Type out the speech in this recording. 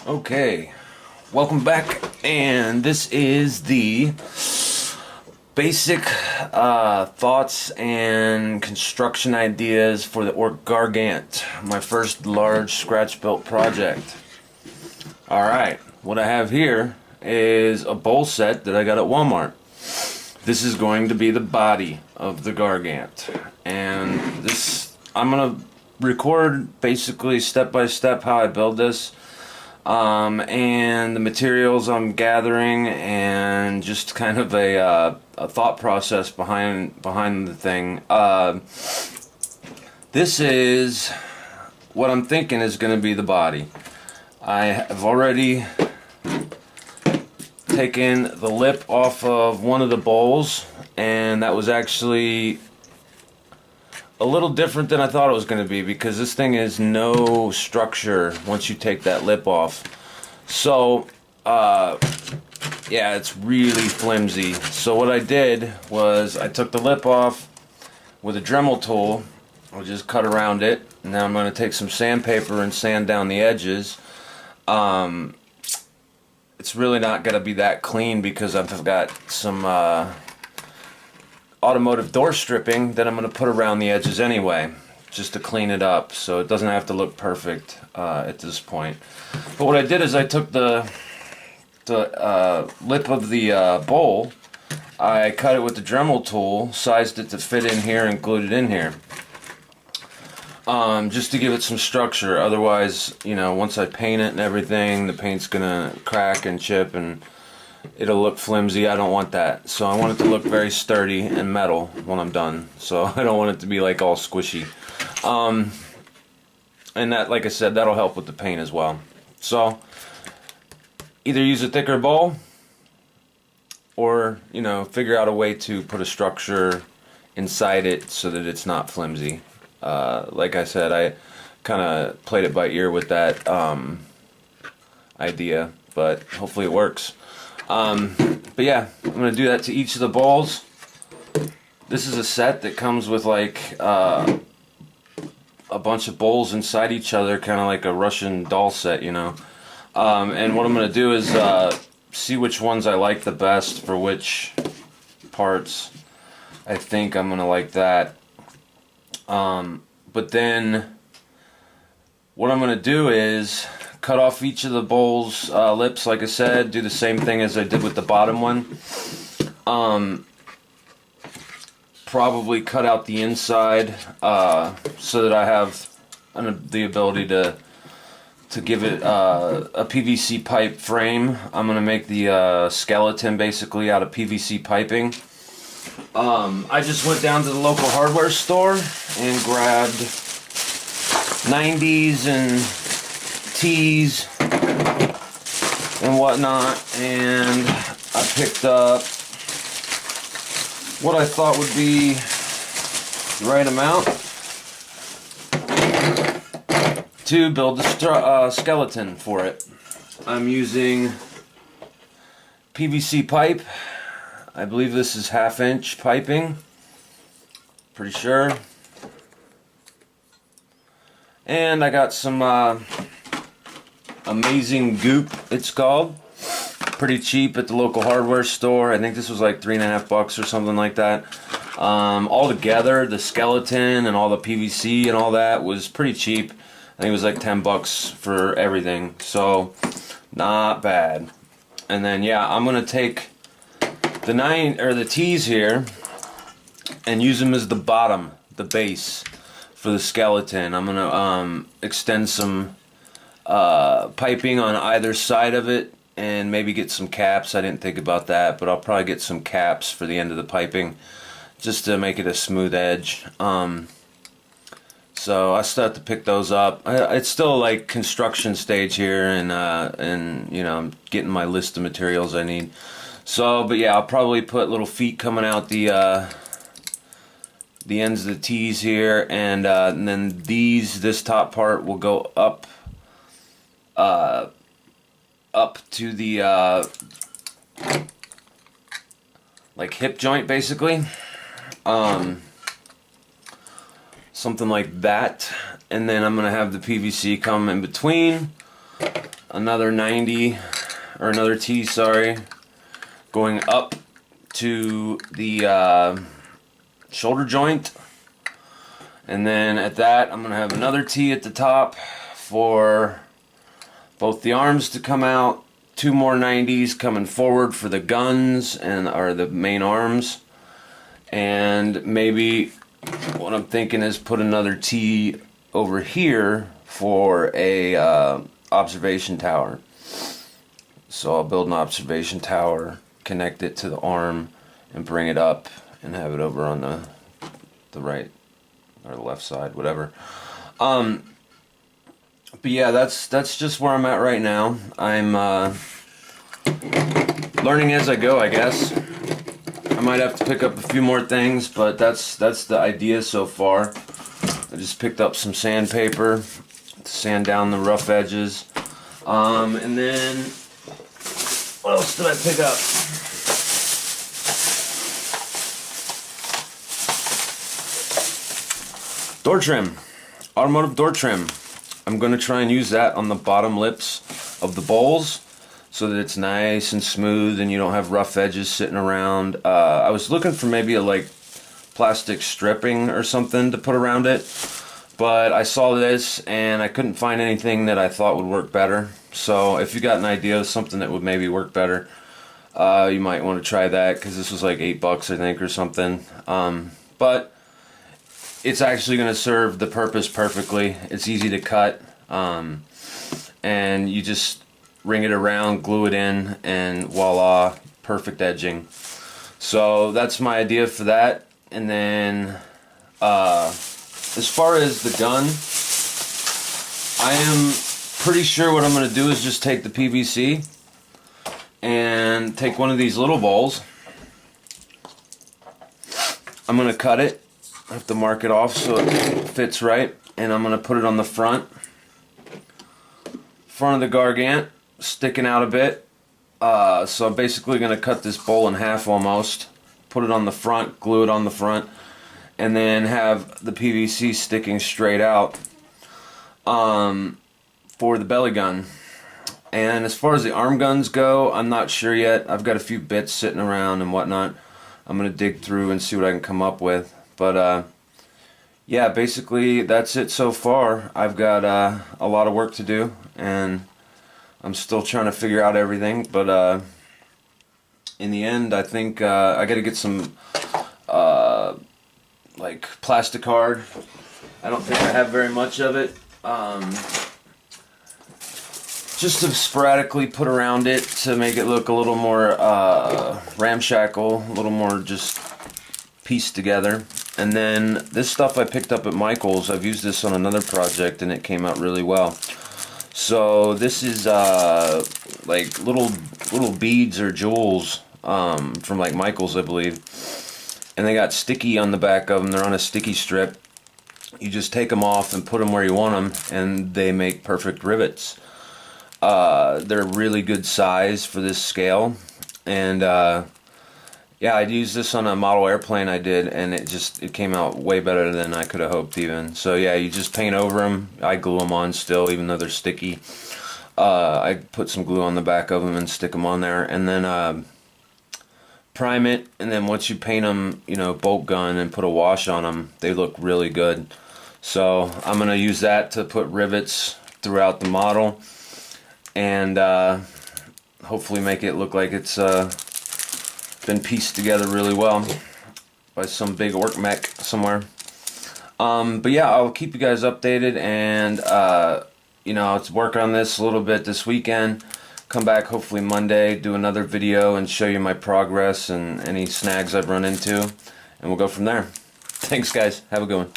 Okay, welcome back, and this is the basic thoughts and construction ideas for the Ork Gargant, my first large scratch-built project. Alright, what I have here is a bowl set that I got at Walmart. This is going to be the body of the Gargant, and this, I'm going to record basically step by step how I build this. And the materials I'm gathering, and just kind of a thought process behind the thing. This is what I'm thinking is going to be the body. I have already taken the lip off of one of the bowls, and that was actually a little different than I thought it was going to be, because this thing is no structure once you take that lip off. So yeah, it's really flimsy. So what I did was I took the lip off with a Dremel tool. I'll just cut around it. Now I'm going to take some sandpaper and sand down the edges. It's really not going to be that clean because I've got some automotive door stripping that I'm going to put around the edges anyway, just to clean it up, so it doesn't have to look perfect at this point. But what I did is I took the lip of the bowl, I cut it with the Dremel tool, sized it to fit in here, and glued it in here, just to give it some structure. Otherwise, you know, once I paint it and everything, the paint's gonna crack and chip and it'll look flimsy. I don't want that. So I want it to look very sturdy and metal when I'm done. So I don't want it to be like all squishy. And that, like I said, that'll help with the paint as well. So either use a thicker bowl, or, you know, figure out a way to put a structure inside it so that it's not flimsy. Like I said, I kind of played it by ear with that idea, but hopefully it works. But yeah, I'm going to do that to each of the bowls. This is a set that comes with like a bunch of bowls inside each other, kind of like a Russian doll set, you know. And what I'm going to do is see which ones I like the best for which parts. I think I'm going to like that. But then what I'm going to do is cut off each of the bowls lips, like I said, do the same thing as I did with the bottom one. Probably cut out the inside so that I have the ability to give it a PVC pipe frame. I'm going to make the skeleton basically out of PVC piping. I just went down to the local hardware store and grabbed 90s and tees and whatnot, and I picked up what I thought would be the right amount to build the skeleton for it. I'm using PVC pipe. I believe this is 1/2 inch piping, pretty sure. And I got some amazing goop, it's called. Pretty cheap at the local hardware store. I think this was like $3.50 or something like that. All together, the skeleton and all the PVC and all that was pretty cheap. I think it was like $10 for everything, so not bad. And then yeah, I'm gonna take the tees here and use them as the bottom, the base for the skeleton. I'm gonna extend some piping on either side of it, and maybe get some caps. I didn't think about that, but I'll probably get some caps for the end of the piping just to make it a smooth edge. So I still have to pick those up. It's still like construction stage here, and you know, I'm getting my list of materials I need. So, but yeah, I'll probably put little feet coming out the ends of the tees here, and then this top part will go up to the like hip joint, basically. Something like that, and then I'm gonna have the PVC come in between. another 90 or another T, sorry, going up to the shoulder joint, and then at that I'm gonna have another T at the top for both the arms to come out, 2 more 90s coming forward for the guns and or the main arms, and maybe what I'm thinking is put another T over here for a observation tower. So I'll build an observation tower, connect it to the arm, and bring it up and have it over on the right or the left side, whatever. But yeah, that's just where I'm at right now. I'm learning as I go, I guess. I might have to pick up a few more things, but that's the idea so far. I just picked up some sandpaper to sand down the rough edges. And then what else did I pick up? Door trim, automotive door trim. I'm going to try and use that on the bottom lips of the bowls so that it's nice and smooth and you don't have rough edges sitting around. I was looking for maybe a like plastic stripping or something to put around it, but I saw this and I couldn't find anything that I thought would work better. So if you got an idea of something that would maybe work better, you might want to try that, because this was like $8 I think or something. But it's actually going to serve the purpose perfectly. It's easy to cut, and you just ring it around, glue it in, and voila, perfect edging. So that's my idea for that. And then as far as the gun, I am pretty sure what I'm going to do is just take the PVC and take one of these little bowls. I'm going to cut it. I have to mark it off so it fits right, and I'm going to put it on the front of the Gargant, sticking out a bit. So I'm basically going to cut this bowl in half almost, put it on the front, glue it on the front, and then have the PVC sticking straight out for the belly gun. And as far as the arm guns go, I'm not sure yet. I've got a few bits sitting around and whatnot. I'm going to dig through and see what I can come up with. But yeah, basically that's it so far. I've got a lot of work to do, and I'm still trying to figure out everything. But in the end, I think I got to get some like plastic card. I don't think I have very much of it. Just to sporadically put around it to make it look a little more ramshackle, a little more just pieced together. And then this stuff I picked up at Michael's. I've used this on another project and it came out really well. So this is like little beads or jewels from like Michael's, I believe. And they got sticky on the back of them. They're on a sticky strip. You just take them off and put them where you want them, and they make perfect rivets. They're really good size for this scale, and yeah, I used this on a model airplane I did, and it came out way better than I could have hoped even. So yeah, you just paint over them. I glue them on still, even though they're sticky. I put some glue on the back of them and stick them on there, and then prime it. And then once you paint them, you know, bolt gun and put a wash on them, they look really good. So I'm gonna use that to put rivets throughout the model, and hopefully make it look like it's been pieced together really well by some big Ork mech somewhere. But yeah, I'll keep you guys updated, and you know, I'll work on this a little bit this weekend. Come back hopefully Monday, do another video and show you my progress and any snags I've run into, and we'll go from there. Thanks guys, have a good one.